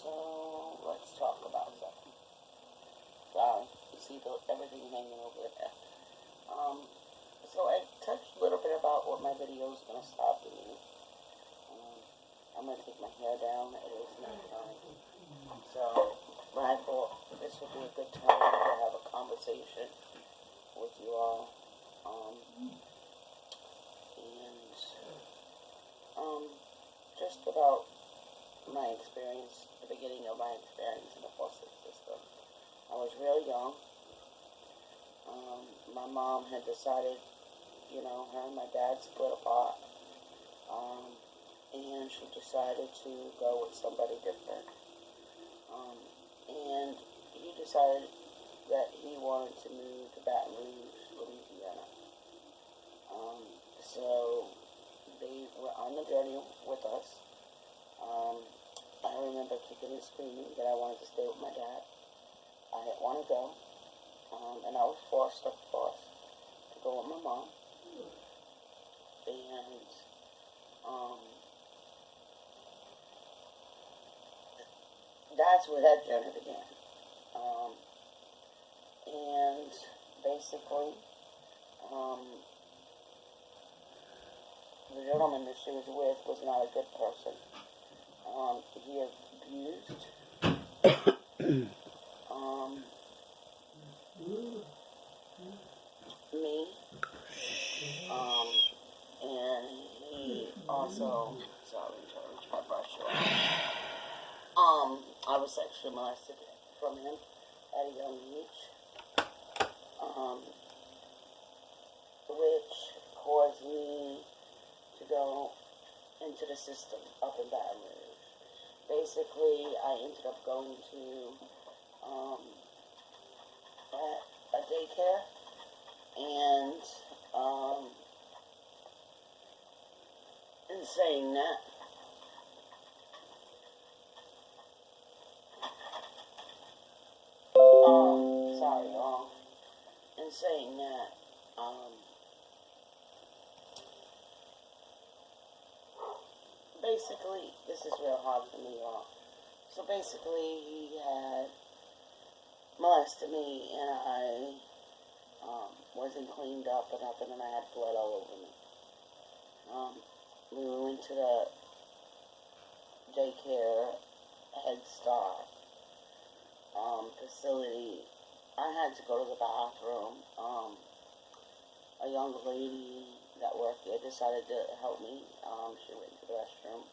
So, let's talk about something. Sorry, you see everything hanging over there. So I touched a little bit about what my video is going to stop being. I'm going to take my hair down. It is nighttime. So, I thought this would be a good time to have a conversation with you all. Just about my experience, the beginning of my experience in the foster system. I was really young. My mom had decided, her and my dad split apart. And she decided to go with somebody different. And he decided that he wanted to move to Baton Rouge, Louisiana. So they were on the journey with us. I remember kicking and screaming that I wanted to stay with my dad. I didn't want to go. And I was forced, of course, to go with my mom. And that's where that journey began. And basically, the gentleman that she was with was not a good person. He abused me, and he also, sorry, my brush I was sexually molested from him at a young age, which caused me to go into the system up in Baton Rouge. Basically, I ended up going to a daycare, and in saying that, basically, this is real hard for me, y'all. So basically, he had molested me, and I wasn't cleaned up or nothing, and I had blood all over me. We went to the daycare Head Start facility. I had to go to the bathroom. A young lady that worked there decided to help me. She went to the restroom,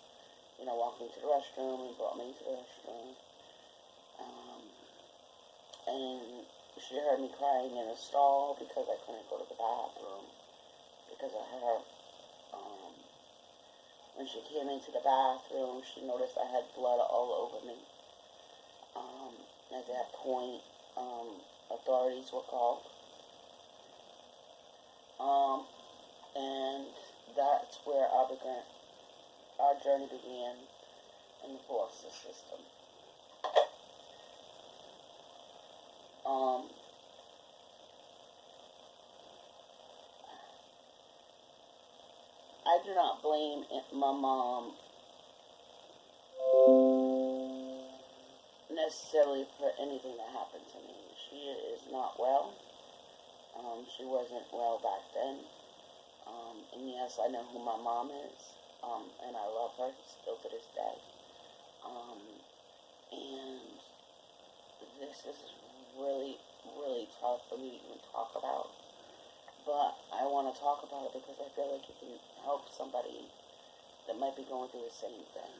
walked into the restroom and brought me into the restroom. And she heard me crying in a stall because I couldn't go to the bathroom because of her. When she came into the bathroom, she noticed I had blood all over me. At that point, authorities were called. And that's where our journey began in the foster system. I do not blame my mom necessarily for anything that happened to me. She is not well. She wasn't well back then. And yes, I know who my mom is. And I love her still to this day. And this is really, really tough for me to even talk about. But I want to talk about it because I feel like it can help somebody that might be going through the same thing.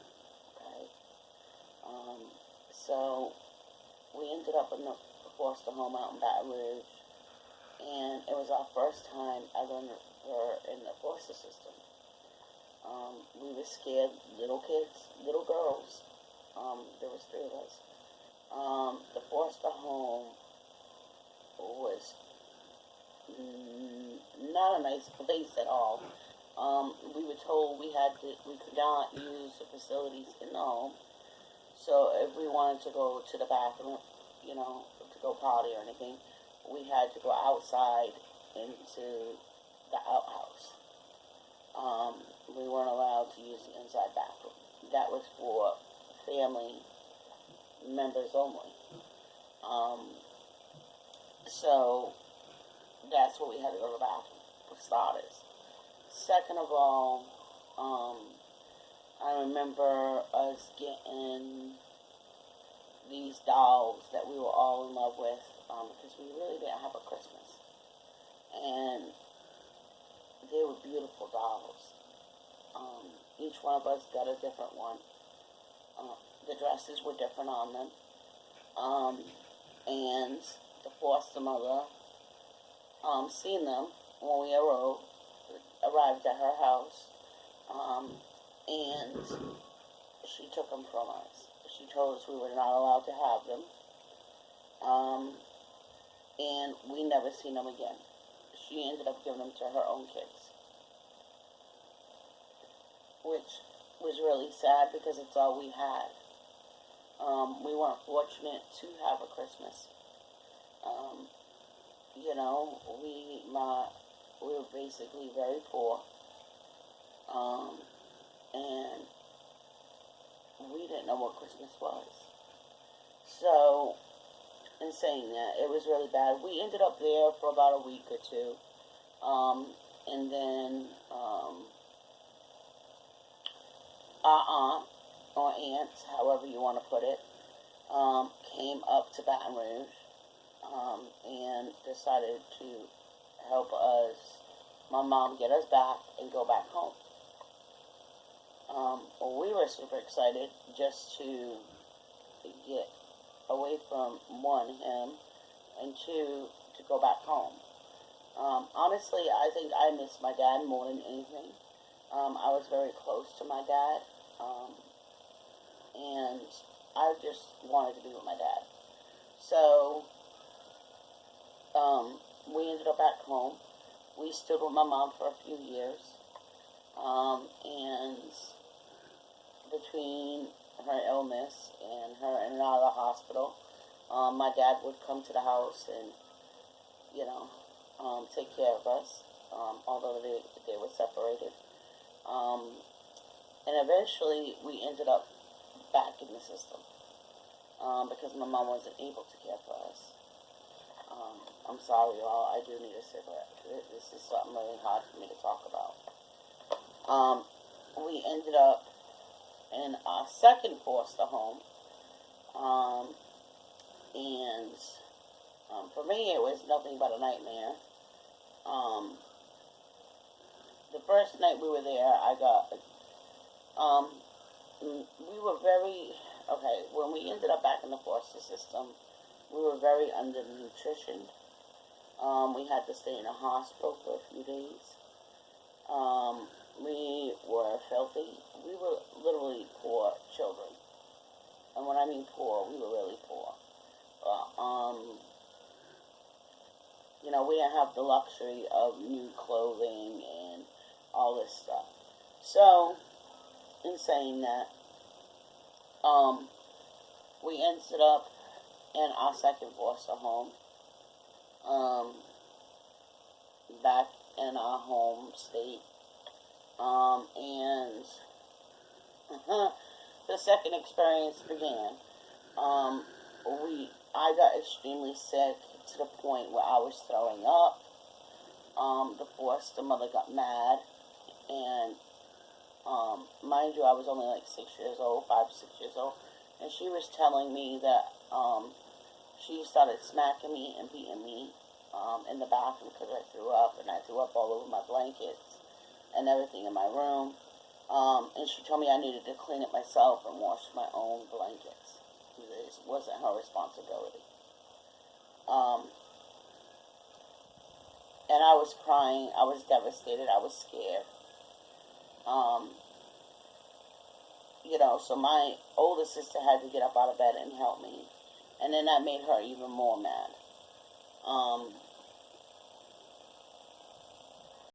Okay? So we ended up in the foster home out in Baton Rouge. And it was our first time ever in the foster system. We were scared, little kids, little girls. There was 3 of us. The foster home was not a nice place at all. We were told we could not use the facilities in the home. So if we wanted to go to the bathroom, to go potty or anything, we had to go outside into the outhouse. We weren't allowed to use the inside bathroom. That was for family members only. So that's what we had to go to the bathroom, for starters. Second of all, I remember us getting these dolls that we were all in love with, because we really didn't have a Christmas. And they were beautiful dolls. Each one of us got a different one. The dresses were different on them. And the foster mother, seen them when we arrived at her house, and she took them from us. She told us we were not allowed to have them, and we never seen them again. She ended up giving them to her own kids, which was really sad because it's all we had. We weren't fortunate to have a Christmas. You know, we were basically very poor, and we didn't know what Christmas was. So, in saying that, it was really bad. We ended up there for about a week or two, and then our aunt, or aunts, however you want to put it, came up to Baton Rouge, and decided to help us, my mom, get us back and go back home. Well, we were super excited just to get away from, one, him, and two, to go back home. Honestly, I think I miss my dad more than anything. I was very close to my dad, and I just wanted to be with my dad. So, we ended up back home. We stood with my mom for a few years, and between her illness and her in and out of the hospital, my dad would come to the house and, you know, take care of us, although they were separated. And eventually we ended up back in the system, because my mom wasn't able to care for us. I'm sorry, y'all, I do need a cigarette. This is something really hard for me to talk about. We ended up in our second foster home, and for me it was nothing but a nightmare. The first night we were there, we were very, okay, when we ended up back in the foster system, we were very undernutritioned. We had to stay in a hospital for a few days. We were filthy. We were literally poor children. And when I mean poor, we were really poor. You know, we didn't have the luxury of new clothing and all this stuff. So, in saying that, we ended up in our second foster home, back in our home state, and the second experience began. I got extremely sick to the point where I was throwing up. The foster mother got mad, and mind you, I was only like 6 years old, 5, 6 years old, and she was telling me that she started smacking me and beating me in the bathroom because I threw up, and I threw up all over my blankets and everything in my room. And she told me I needed to clean it myself and wash my own blankets. This wasn't her responsibility. And I was crying. I was devastated. I was scared. You know, so my older sister had to get up out of bed and help me. And then that made her even more mad.